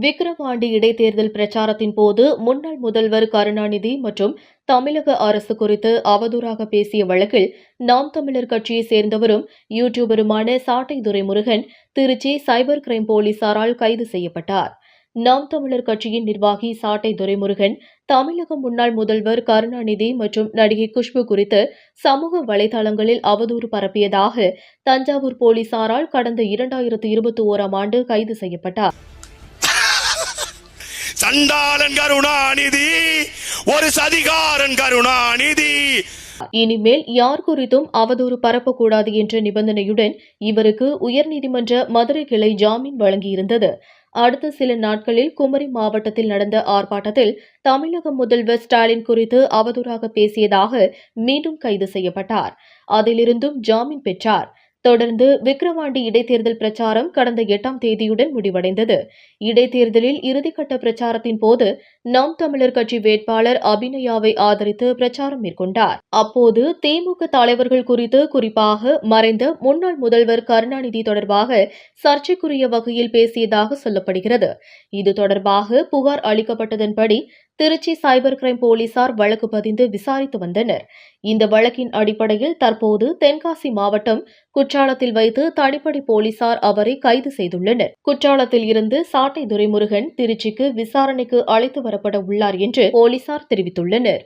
விக்கிரவாண்டி இடைத்தேர்தல் பிரச்சாரத்தின் போது முன்னாள் முதல்வர் கருணாநிதி மற்றும் தமிழக அரசு குறித்து அவதூறாக பேசிய வழக்கில் நாம் தமிழர் கட்சியைச் சேர்ந்தவரும் யூடியூபருமான சாட்டை துரைமுருகன் திருச்சி சைபர் கிரைம் போலீசாரால் கைது செய்யப்பட்டார். நாம் தமிழர் கட்சியின் நிர்வாகி சாட்டை துரைமுருகன் தமிழக முன்னாள் முதல்வர் கருணாநிதி மற்றும் நடிகை குஷ்பு குறித்து சமூக வலைதளங்களில் அவதூறு பரப்பியதாக தஞ்சாவூர் போலீசாரால் கடந்த 2021ஆம் ஆண்டு கைது செய்யப்பட்டார். சண்டாளன் கருணாநிதி, ஒரு சதிகாரன் கருணாநிதி. இனிமேல் யார் குறித்தும் அவதூறு பரப்பக்கூடாது என்ற நிபந்தனையுடன் இவருக்கு உயர்நீதிமன்ற மதுரை கிளை ஜாமீன் வழங்கியிருந்தது. அடுத்த சில நாட்களில் குமரி மாவட்டத்தில் நடந்த ஆர்ப்பாட்டத்தில் தமிழக முதல்வர் ஸ்டாலின் குறித்து அவதூறாக பேசியதாக மீண்டும் கைது செய்யப்பட்டார். அதிலிருந்தும் ஜாமீன் பெற்றார். தொடர்ந்து விக்கிரவாண்டி இடைத்தேர்தல் பிரச்சாரம் கடந்த 8ஆம் தேதியுடன் முடிவடைந்தது. இடைத்தேர்தலில் இறுதிக்கட்ட பிரச்சாரத்தின் போது நாம் தமிழர் கட்சி வேட்பாளர் அபிநயாவை ஆதரித்து பிரச்சாரம் மேற்கொண்டார். அப்போது திமுக தலைவர்கள் குறித்து, குறிப்பாக மறைந்த முன்னாள் முதல்வர் கருணாநிதி தொடர்பாக சர்ச்சைக்குரிய வகையில் பேசியதாக சொல்லப்படுகிறது. இது தொடர்பாக புகார் அளிக்கப்பட்டதன்படி திருச்சி சைபர் கிரைம் போலீசார் வழக்கு பதிந்து விசாரித்து வந்தனர். இந்த வழக்கின் அடிப்படையில் தற்போது தென்காசி மாவட்டம் குற்றாலத்தில் வைத்து தனிப்படை போலீசார் அவரை கைது செய்துள்ளனர். குற்றாலத்தில் இருந்து சாட்டை துரைமுருகன் திருச்சிக்கு விசாரணைக்கு அழைத்து வரப்பட உள்ளார் என்று போலீசார் தெரிவித்துள்ளனர்.